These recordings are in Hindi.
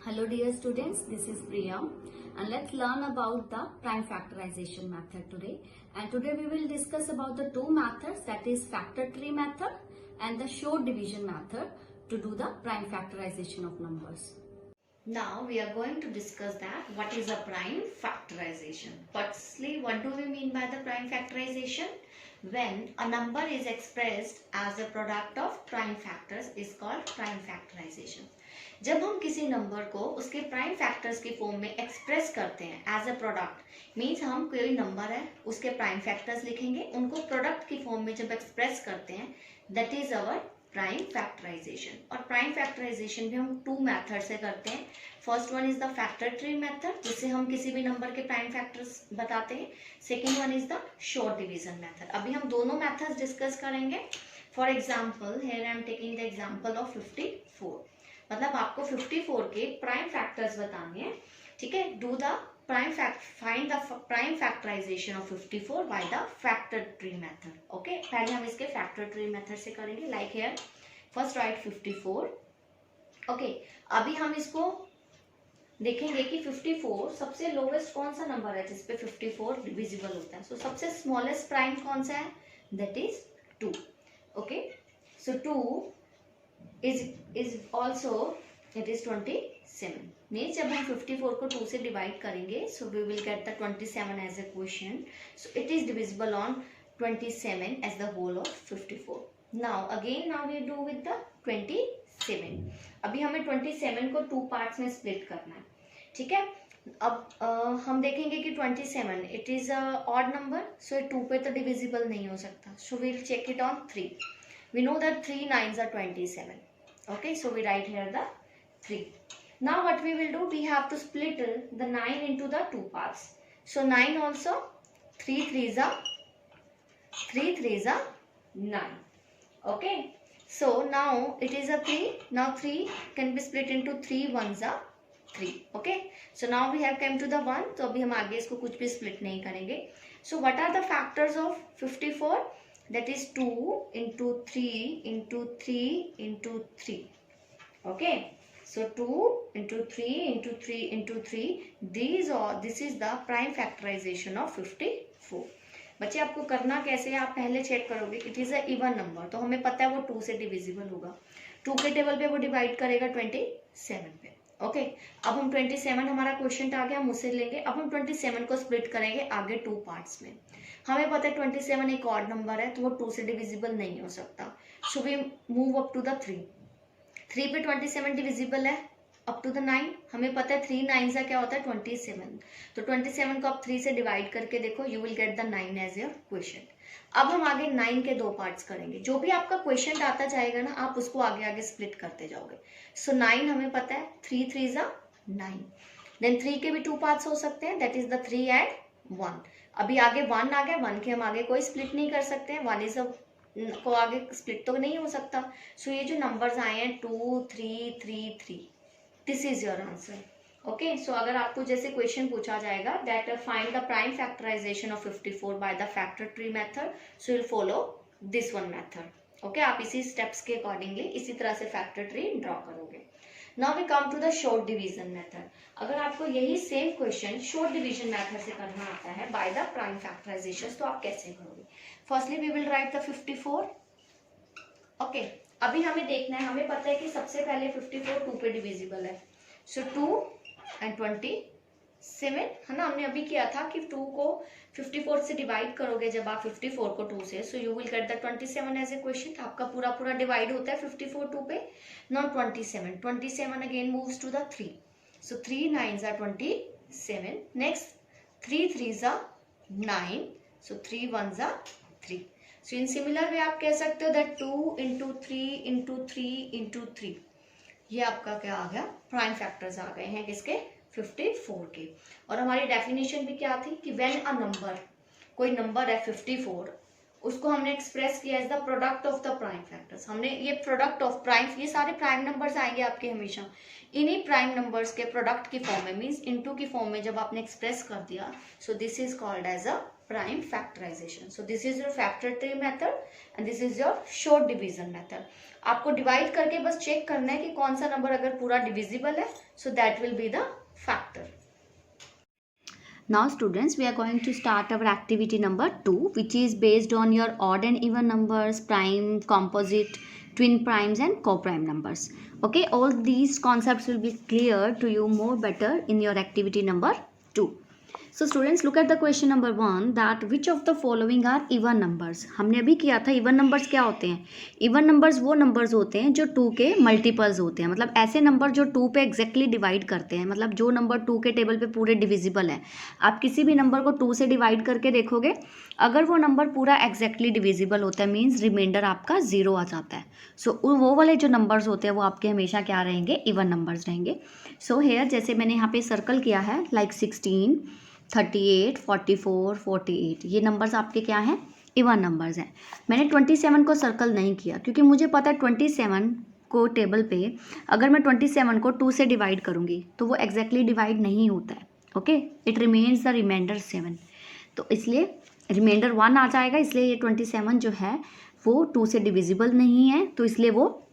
Hello dear students, this is Priya and let's learn about the prime factorization method today. And today we will discuss about the two methods, that is factor tree method and the short division method to do the prime factorization of numbers. Now we are going to discuss that what is a prime factorization. Firstly, what do we mean by the prime factorization? When a number is expressed as a product of prime factors is called prime factorization. जब हम किसी नंबर को उसके प्राइम फैक्टर्स की फॉर्म में एक्सप्रेस करते हैं एज अ प्रोडक्ट, मीन्स हम कोई नंबर है उसके प्राइम फैक्टर्स लिखेंगे, उनको प्रोडक्ट की फॉर्म में जब एक्सप्रेस करते हैं, that is our prime factorization. और प्राइम फैक्टराइजेशन भी हम टू मेथड से करते हैं. First one is the factor tree method, जिससे हम किसी भी नंबर के प्राइम फैक्टर्स बताते हैं. Second one is the short division method. अभी हम दोनों मेथड्स डिस्कस करेंगे. For example here I am taking the example of 54. मतलब आपको 54 के प्राइम फैक्टर्स बताने हैं. ठीक है, do the find the prime factorization of 54 by the factor tree method. Okay, पहले हम इसके फैक्टर ट्री मेथड से करेंगे. Like here first write 54. Okay, अभी हम इसको देखेंगे कि 54 सबसे लोवेस्ट कौन सा नंबर है जिसपे 54 डिविजिबल होता है. सो सबसे स्मॉलेस्ट प्राइम कौन सा है, that is 2. Okay, so 2 is also it is 27. Means जब हम 54 को 2 से डिवाइड करेंगे, so we will get the 27 as a question. So it is divisible on 27 as the whole of 54. Now we do with the 27. अभी हमें 27 को 2 पार्ट्स में स्प्लिट करना है. ठीक है, अब हम देखेंगे कि 27 it is a odd number, so 2 पे तो डिविजिबल नहीं हो सकता. So we will check it on 3. We know that 3 9s are 27. Okay, so we write here the 3. Now what we will do, we have to split the 9 into the 2 parts. So 9 also, 3 3s are 9. Okay, so now it is a 3. Now 3 can be split into 3 1s are 3. Okay, so now we have come to the 1. तो अभी हम आगे इसको कुछ भी split नहीं करेंगे. So what are the factors of 54? That is 2 into 3 into 3 into 3. Okay, so 2 into 3 into 3 into 3. This is the prime factorization of 54. बच्चे आपको करना कैसे है, आप पहले चेक करोगे it is a even number, तो हमें पता है वो 2 से डिविजिबल होगा. 2 के टेबल पे वो डिवाइड करेगा 27 पे. ओके, अब हम 27 हमारा क्वेश्चन आ गया, हम उसे लेंगे. अब हम 27 को स्प्लिट करेंगे आगे 2 पार्ट्स में. हमें पता है 27 एक ऑड नंबर है, तो वो 2 से डिविजिबल नहीं हो सकता. So we move up to the 3. 3 पे 27 डिविजिबल है अप टू द 9. हमें पता है 3 9 का क्या होता है 27. तो 27 को आप 3 से डिवाइड करके देखो, you will get the 9 as your question. अब हम आगे 9 के 2 पार्ट्स करेंगे. जो भी आपका क्वेश्चन आता जाएगा ना, आप उसको आगे आगे स्प्लिट करते जाओगे. सो 9 हमें पता है 3 3s are 9. देन 3 के भी 2 पार्ट्स हो सकते हैं, दैट इज द 3 and 1. अभी आगे 1 आ गया, 1 के हम आगे कोई स्प्लिट नहीं कर सकते हैं. 1 इज को आगे स्प्लिट तो नहीं हो सकता. सो ये जो नंबर्स आए हैं 2 3 3 3, this is your answer. Okay, so अगर आपको जैसे क्वेश्चन पूछा जाएगा that find the prime factorization of 54 by the factor tree method, so will follow this one method. Okay, आप इसी स्टेप्स के अकॉर्डिंगली इसी तरह से फैक्टर ट्री ड्रॉ करोगे. Now we come to the short division method. अगर आपको यही same question short division method से करना आता है बाय द प्राइम फैक्टराइजेशन, तो आप कैसे करोगे? Firstly we will write the 54. Okay, अभी हमें देखना है, हमें पता है कि सबसे पहले 54 2 पे डिविजिबल है. सो 2 and 27 है ना, हमने अभी किया था कि 2 को 54 से डिवाइड करोगे जब आप 54 को 2 से, so you will get the 27 as a question. आपका पूरा डिवाइड होता है 54 2 पे. Not 27 again moves to the 3. So 3 9s are 27. Next 3 3s are 9. So 3 1s are 3. So in similar way आप कह सकते हो दैट 2 into 3 into 3 into 3. ये आपका क्या आ गया, प्राइम फैक्टर्स आ गए हैं किसके, 54 के. और हमारी डेफिनेशन भी क्या थी कि व्हेन अ नंबर, कोई नंबर है 54, उसको हमने एक्सप्रेस किया as the product of the prime factors. हमने ये प्रोडक्ट ऑफ प्राइम, ये सारे प्राइम नंबर्स आएंगे आपके हमेशा, इन्हीं प्राइम नंबर्स के प्रोडक्ट की फॉर्म में, मीन्स इनटू की फॉर्म में जब आपने एक्सप्रेस कर दिया, so this is called as a prime factorization. So this is your factor tree method and this is your short division method. आपको डिवाइड करके बस चेक करना है कि कौन सा नंबर अगर पूरा डिविजिबल है, so that will be the factor. Now students, we are going to start our activity number 2, which is based on your odd and even numbers, prime, composite, twin primes and co-prime numbers. Okay, all these concepts will be clear to you more better in your activity number 2. So students, look at the question number 1, that which of the following are even numbers. हमने अभी किया था even numbers क्या होते हैं. even numbers वो numbers होते हैं जो 2 के multiples होते हैं, मतलब ऐसे नंबर जो 2 पे exactly divide करते हैं, मतलब जो नंबर 2 के टेबल पे पूरे divisible है. आप किसी भी नंबर को 2 से डिवाइड करके देखोगे, अगर वो नंबर पूरा exactly divisible होता है मीन्स रिमाइंडर आपका 0 आ जाता है. सो वो वाले जो नंबर्स होते हैं वो आपके हमेशा क्या रहेंगे, इवन नंबर्स रहेंगे. सो हेयर जैसे मैंने यहाँ पे सर्कल किया है, लाइक 16, 38, 44, 48, ये नंबर्स आपके क्या हैं, इवन नंबर्स हैं. मैंने 27 को सर्कल नहीं किया क्योंकि मुझे पता है 27 को टेबल पे अगर मैं 27 को 2 से डिवाइड करूँगी तो वो एग्जैक्टली डिवाइड नहीं होता है. Okay, it remains the remainder 7, तो इसलिए रिमाइंडर 1 आ जाएगा, इसलिए ये 27 जो है वो 2 से डिविजिबल नहीं है, तो इसलिए वो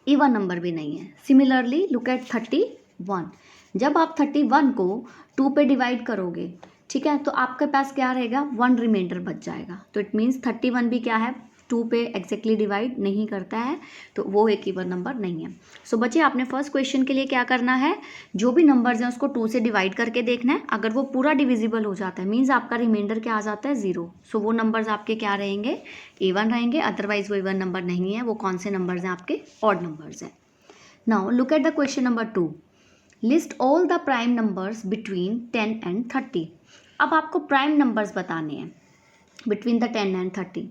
इवन नंबर भी नहीं है. Similarly look eight 31. जब आप 31 को 2 पे डिवाइड करोगे, ठीक है, तो आपके पास क्या रहेगा, 1 रिमाइंडर बच जाएगा. तो इट मीन्स 31 भी क्या है, 2 पे एग्जैक्टली डिवाइड नहीं करता है, तो वो एक इवन नंबर नहीं है. सो बच्चे, आपने फर्स्ट क्वेश्चन के लिए क्या करना है, जो भी नंबर्स हैं उसको 2 से डिवाइड करके देखना है. अगर वो पूरा डिविजिबल हो जाता है मीन्स आपका रिमाइंडर क्या आ जाता है, 0. सो वो नंबर्स आपके क्या रहेंगे, इवन रहेंगे. अदरवाइज वो इवन नंबर नहीं है. वो कौन से नंबर्स हैं, आपके ऑड नंबर्स हैं. Now look at the question number 2. List all the prime numbers between 10 and 30. अब आपको प्राइम नंबर्स बताने हैं बिटवीन द 10 एंड 30.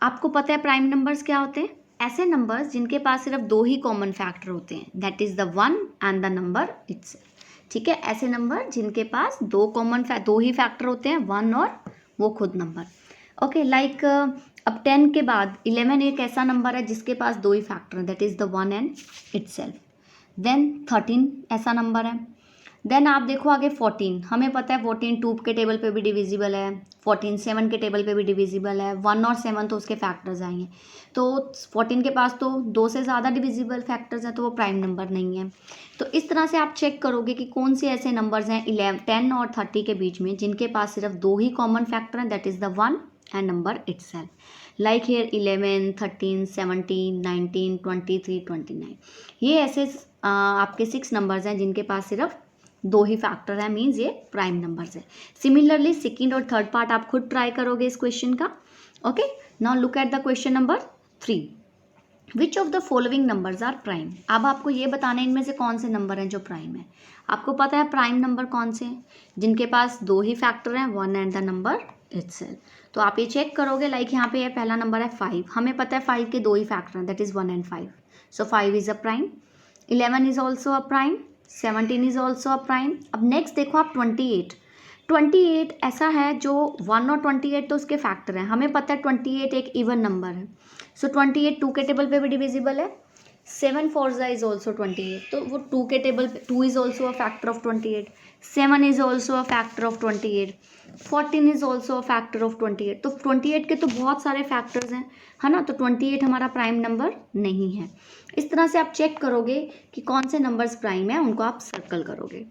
आपको पता है प्राइम नंबर्स क्या होते हैं, ऐसे नंबर्स जिनके पास सिर्फ 2 ही कॉमन फैक्टर होते हैं, that is the 1 and the number itself. ठीक है, ऐसे नंबर जिनके पास 2 ही फैक्टर होते हैं, 1 और वो खुद नंबर. ओके, लाइक अब 10 के बाद 11 एक ऐसा नंबर है जिसके पास 2 ही फैक्टर हैं, that is the 1 and itself. Then 13 ऐसा नंबर है. देन आप देखो आगे 14, हमें पता है 14 2 के टेबल पे भी डिविजिबल है, 14 7 के टेबल पे भी डिविजिबल है, 1 और 7 तो उसके फैक्टर्स आएंगे. तो 14 के पास तो 2 से ज़्यादा डिविजिबल फैक्टर्स हैं, तो वो प्राइम नंबर नहीं है. तो इस तरह से आप चेक करोगे कि कौन से ऐसे नंबर्स हैं 10 और 30 के बीच में जिनके पास सिर्फ 2 ही कॉमन फैक्टर हैं, that is the 1 and number itself. Like here 11, 13, 17, 19, 23, 29. ये ऐसे आपके 6 नंबर्स हैं जिनके पास सिर्फ 2 ही फैक्टर है, मीन्स ये प्राइम नंबर्स है. सिमिलरली सेकेंड और थर्ड पार्ट आप खुद ट्राई करोगे इस क्वेश्चन का. Okay, now look at the question number 3. Which of the following numbers are prime. अब आपको ये बताना है इनमें से कौन से नंबर हैं जो प्राइम है. आपको पता है प्राइम नंबर कौन से हैं, जिनके पास 2 ही फैक्टर हैं, 1 एंड द नंबर इटसेल्फ. तो आप ये चेक करोगे, लाइक यहाँ पे पहला नंबर है 5, हमें पता है 5 के 2 ही फैक्टर हैं, that is 1 and 5. So 5 is a prime. 11 is also a prime. 17 is also a prime. अब नेक्स्ट देखो आप 28 ऐसा है जो 1 और 28 तो उसके फैक्टर हैं, हमें पता है 28 एक इवन नंबर है. सो 28 2 के टेबल पे भी डिविजिबल है. 7 4 इज ऑल्सो 28, तो वो 2 के टेबल पे 2 is also a factor of 28. 7 is also a factor of 28. 14 is also a factor of 28. तो 28 के तो बहुत सारे फैक्टर्स हैं, है ना, तो 28 हमारा प्राइम नंबर नहीं है. इस तरह से आप चेक करोगे कि कौन से नंबर्स प्राइम है, उनको आप सर्कल करोगे.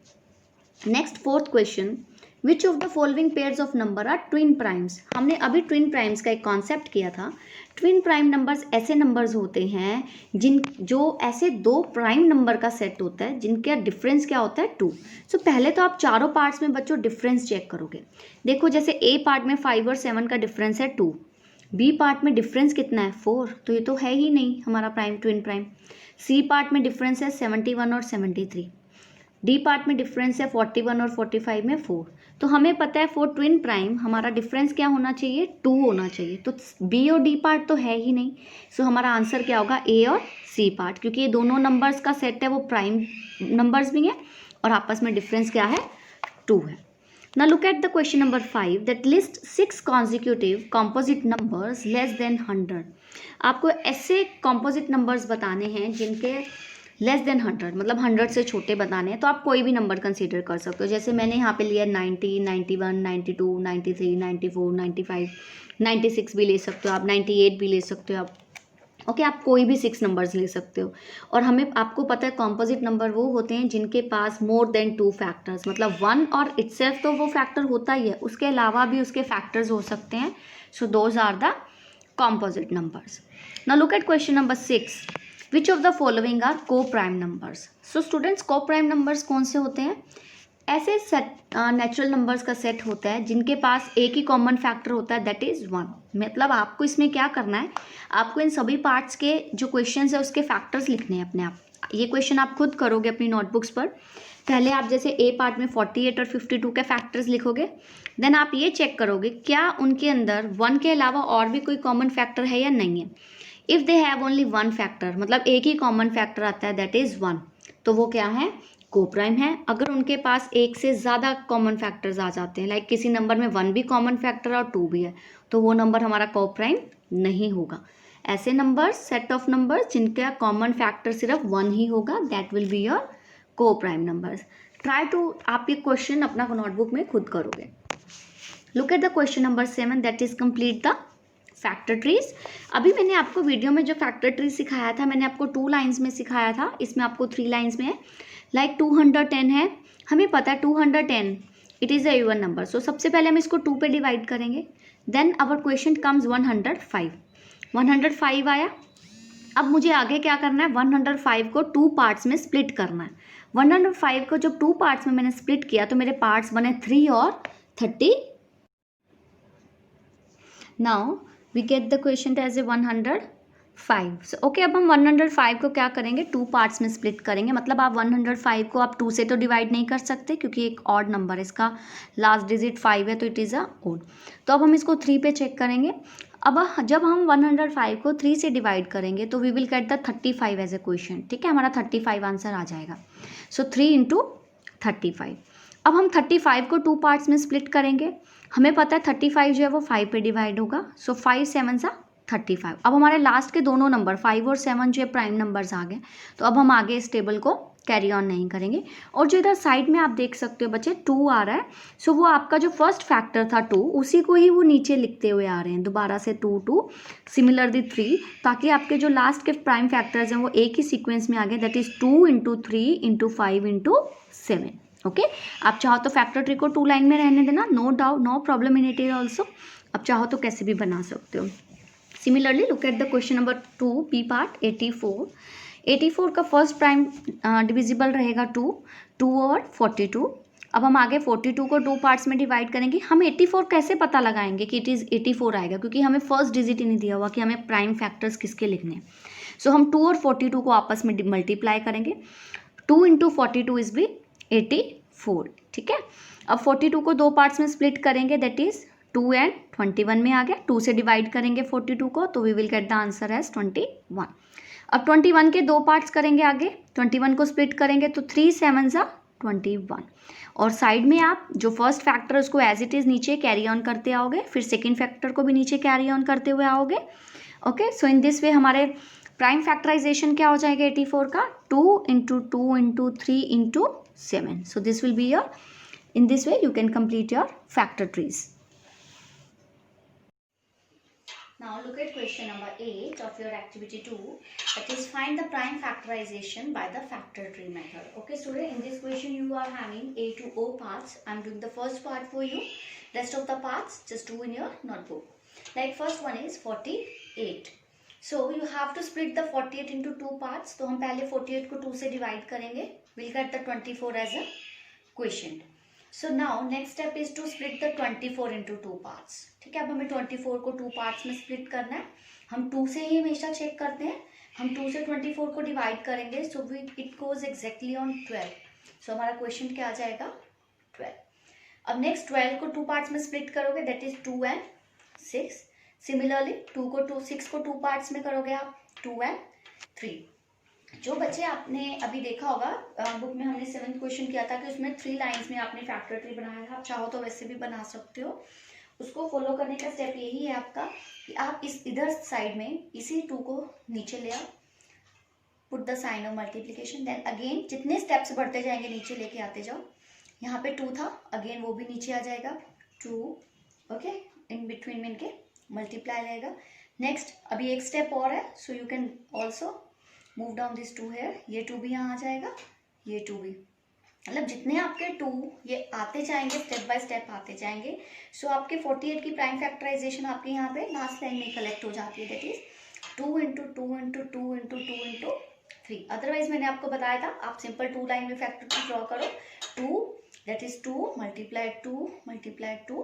Next fourth question, which of the following pairs of number are twin primes. हमने अभी ट्विन प्राइम्स का एक कॉन्सेप्ट किया था. ट्विन प्राइम नंबर्स ऐसे नंबर्स होते हैं जो ऐसे 2 प्राइम नंबर का सेट होता है जिनका डिफरेंस क्या होता है, 2. सो पहले तो आप चारों पार्ट्स में बच्चों डिफरेंस चेक करोगे. देखो जैसे ए पार्ट में 5 और 7 का डिफरेंस है 2, बी पार्ट में डिफरेंस कितना है 4, तो ये तो है ही नहीं हमारा prime twin prime. C part में डिफरेंस है 71 और 73. डी पार्ट में डिफरेंस है 41 और 45 में 4. तो हमें पता है फॉर ट्विन प्राइम हमारा डिफरेंस क्या होना चाहिए, 2 होना चाहिए. तो बी और डी पार्ट तो है ही नहीं. सो हमारा आंसर क्या होगा, ए और सी पार्ट, क्योंकि ये दोनों नंबर्स का सेट है, वो प्राइम नंबर्स भी हैं और आपस में डिफरेंस क्या है, 2 है. Now look at the question number 5, that list 6 consecutive composite numbers less than 100. आपको ऐसे composite numbers बताने हैं जिनके लेस देन 100 मतलब 100 से छोटे बताने हैं तो आप कोई भी नंबर कंसीडर कर सकते हो। जैसे मैंने यहाँ पे लिया 90, 91, 92, 93, 94, 95, 96 भी ले सकते हो आप, 98 भी ले सकते हो आप। ओके आप कोई भी 6 नंबर्स ले सकते हो। और हमें आपको पता है कॉम्पोजिट नंबर वो होते हैं जिनके पास मोर देन 2 फैक्टर्स, मतलब 1 और इटसेल्फ तो वो फैक्टर होता ही है, उसके अलावा भी उसके फैक्टर्स हो सकते हैं। So those are the composite numbers. Now look at question number 6. Which of the following are co-prime numbers? So students co-prime numbers कौन से होते हैं? ऐसे सेट नेचुरल नंबर्स का सेट होता है जिनके पास एक ही कॉमन फैक्टर होता है, दैट इज 1। मतलब आपको इसमें क्या करना है, आपको इन सभी पार्ट्स के जो क्वेश्चंस है उसके फैक्टर्स लिखने हैं अपने आप। ये क्वेश्चन आप खुद करोगे अपनी नोटबुक्स पर। पहले आप जैसे ए पार्ट में 48 और 52 के फैक्टर्स लिखोगे, देन आप ये चेक करोगे क्या उनके अंदर 1 के अलावा और भी कोई कॉमन फैक्टर है या नहीं है। If they have only 1 factor, मतलब एक ही कॉमन फैक्टर आता है दैट इज़ 1, तो वो क्या है, कोप्राइम है। अगर उनके पास एक से ज़्यादा कॉमन फैक्टर्स आ जाते हैं, लाइक किसी नंबर में 1 भी कॉमन फैक्टर और 2 भी है, तो वो नंबर हमारा कोप्राइम नहीं होगा। ऐसे नंबर, सेट ऑफ नंबर्स जिनका कॉमन फैक्टर सिर्फ 1 ही होगा, that will be your coprime numbers. Try to, आप ये क्वेश्चन अपना नोटबुक में खुद करोगे। Look at the question number 7, that is complete the factor trees. अभी मैंने आपको वीडियो में जो फैक्टर ट्री सिखाया था, मैंने आपको 2 लाइन्स में सिखाया था, इसमें आपको 3 लाइन्स में है। लाइक 210 है, हमें पता है 210 it is a even number. So सबसे पहले हम इसको 2 पे डिवाइड करेंगे, देन आवर क्वेश्चन कम्स 105। 105 आया, अब मुझे आगे क्या करना है, 105 को 2 पार्ट्स में स्प्लिट करना है। 105 को जब 2 पार्ट्स में मैंने स्प्लिट किया तो मेरे पार्ट्स बने 3 और 30। Now we get the question as a 105। Okay अब हम 105 को क्या करेंगे, 2 पार्ट्स में स्प्लिट करेंगे। मतलब आप 105 को आप 2 से तो डिवाइड नहीं कर सकते क्योंकि एक ऑड नंबर है, इसका लास्ट डिजिट 5 है तो इट इज़ अ ओड। तो अब हम इसको 3 पे चेक करेंगे। अब जब हम 105 को 3 से डिवाइड करेंगे तो we will get the 35 as a question. ठीक है, हमारा 35 आंसर आ जाएगा। So 3 into 35। अब हम 35 को 2 पार्ट्स में स्प्लिट करेंगे। हमें पता है 35 जो है वो 5 पे डिवाइड होगा। सो 5 7 सा 35। अब हमारे लास्ट के दोनों नंबर 5 और 7 जो है प्राइम नंबर्स आ गए, तो अब हम आगे इस टेबल को कैरी ऑन नहीं करेंगे। और जो इधर साइड में आप देख सकते हो बच्चे 2 आ रहा है, सो वो आपका जो फर्स्ट फैक्टर था 2, उसी को ही वो नीचे लिखते हुए आ रहे हैं दोबारा से 2 2 सिमिलरली 3, ताकि आपके जो लास्ट के प्राइम फैक्टर्स हैं वो एक ही सीक्वेंस में आ गए, that is 2 into 3 into 5 into 7। Okay आप चाहो तो फैक्टर ट्री को 2 लाइन में रहने देना, no doubt, no problem in it is also. अब चाहो तो कैसे भी बना सकते हो। Similarly look at the question number 2 B part 84। 84 का फर्स्ट प्राइम डिविजिबल रहेगा 2 और 42। अब हम आगे 42 को 2 पार्ट्स में डिवाइड करेंगे। हम 84 कैसे पता लगाएंगे कि इट इज़ 84 आएगा, क्योंकि हमें फर्स्ट डिजिट ही नहीं दिया हुआ कि हमें प्राइम फैक्टर्स किसके लिखने हैं। सो हम 2 और 42 को आपस में मल्टीप्लाई करेंगे। 2 इंटू 42 इज भी 84। ठीक है, अब 42 को 2 पार्ट्स में स्प्लिट करेंगे, दैट इज 2 एंड 21 में आ गया। 2 से डिवाइड करेंगे 42 को तो we will get the answer as 21। अब 21 के 2 पार्ट्स करेंगे आगे, 21 को स्प्लिट करेंगे तो 3 7 सा 21। और साइड में आप जो फर्स्ट फैक्टर है उसको एज इट इज़ नीचे कैरी ऑन करते आओगे, फिर सेकेंड फैक्टर को भी नीचे कैरी ऑन करते हुए आओगे। Okay so in this way हमारे प्राइम फैक्टराइजेशन क्या हो जाएगा 84 का, 2 into 2 into 3 into 7। So this will be your, in this way you can complete your factor trees. Now look at question number 8 of your activity 2, that is find the prime factorization by the factor tree method. Okay student, in this question you are having A to O parts. I am doing the first part for you, rest of the parts just do in your notebook. Like first one is 48. So you have to split the 48 into 2 parts. तो हम पहले 48 को 2 से divide करेंगे, we'll get the 24 as a quotient. So now next step is to split the 24 into 2 parts. ठीक है, अब हमें 24 को 2 पार्ट्स में स्प्लिट करना है। हम 2 से ही हमेशा चेक करते हैं, हम 2 से 24 को डिवाइड करेंगे, so it goes exactly on 12। सो हमारा क्वेश्चन क्या आ जाएगा 12। अब नेक्स्ट 12 को 2 पार्ट्स में स्प्लिट करोगे, दैट इज 2 एंड 6। सिमिलरली 6 को 2 पार्ट्स में करोगे आप, 2 एंड 3। जो बच्चे आपने अभी देखा होगा बुक में हमने 7th क्वेश्चन किया था कि उसमें 3 लाइंस में आपने फैक्टर ट्री बनाया था, आप चाहो तो वैसे भी बना सकते हो। उसको फॉलो करने का स्टेप यही है आपका कि आप इस इधर साइड में इसी 2 को नीचे ले आओ, put the sign of multiplication, then again जितने स्टेप्स बढ़ते जाएंगे नीचे लेके आते जाओ। यहाँ पे 2 था, अगेन वो भी नीचे आ जाएगा 2, ओके, इन बिटवीन में इनके मल्टीप्लाई रहेगा। नेक्स्ट अभी एक स्टेप और है, so you can also move down this 2 here, ये 2 भी यहाँ आ जाएगा, ये 2 भी, मतलब जितने आपके 2 ये आते जाएंगे स्टेप बाय स्टेप आते जाएंगे। सो आपके 48 की प्राइम फैक्टराइजेशन आपके यहाँ पे लास्ट लाइन में कलेक्ट हो जाती है, that is 2 into 2 into 2 into 2 into 3। Otherwise मैंने आपको बताया था आप सिंपल 2 लाइन में फैक्टर ड्रॉ करो, 2 that is 2 multiply 2 multiply 2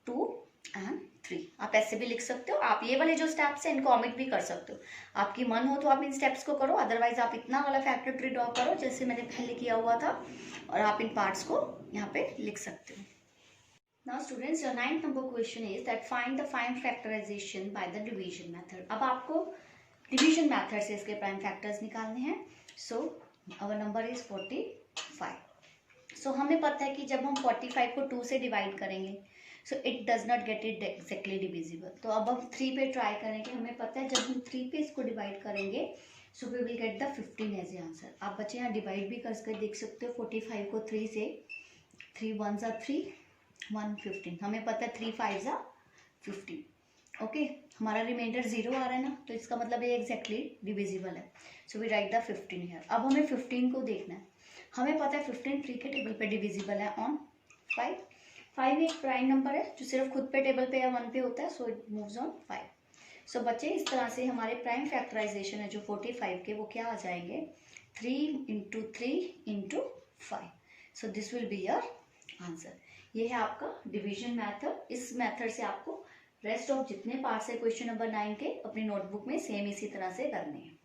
2 and 3। आप ऐसे भी लिख सकते हो, आप ये वाले जो स्टेप्स हैं इनको ऑमिट भी कर सकते हो, आपकी मन हो तो आप इन स्टेप्स को करो, अदरवाइज आप इतना वाला फैक्टर ट्री ड्रॉ करो जैसे मैंने पहले किया हुआ था, और आप इन पार्ट्स को यहाँ पे लिख सकते हो। Now students, your 9th number question is that find the prime factorization by the division method. अब आपको डिवीजन मेथड से इसके प्राइम फैक्टर्स निकालने हैं। So our number is 45। So हमें पता है कि जब हम 45 को 2 से डिवाइड करेंगे so it does not get it exactly divisible. तो अब हम 3 पे ट्राई करेंगे, हमें पता है जब हम 3 पे इसको डिवाइड करेंगे so we will get the 15 as a answer. आप बच्चे यहाँ डिवाइड भी करके देख सकते हो, 45 को 3 से, 3 1 ज़ा 3 1 15, हमें पता है 3 5 ज़ा 15, ओके। हमारा रिमाइंडर 0 आ रहा है ना, तो इसका मतलब ये एग्जैक्टली डिविजिबल है, so we write the 15 here. अब हमें 15 को देखना है, हमें पता है 15 3 के टेबल पे डिविजिबल है ऑन 5। 5 एक प्राइम नंबर है जो सिर्फ खुद पे टेबल पे या 1 पे होता है, सो इट मूव्स ऑन 5। सो बच्चे इस तरह से हमारे प्राइम फैक्टराइजेशन है जो 45 के, वो क्या आ जाएंगे 3 into 3 into 5। So this will be your answer. ये है आपका डिवीजन मेथड। इस मेथड से आपको रेस्ट ऑफ जितने पार्ट्स है क्वेश्चन नंबर 9 के अपनी नोटबुक में सेम इसी तरह से करने हैं।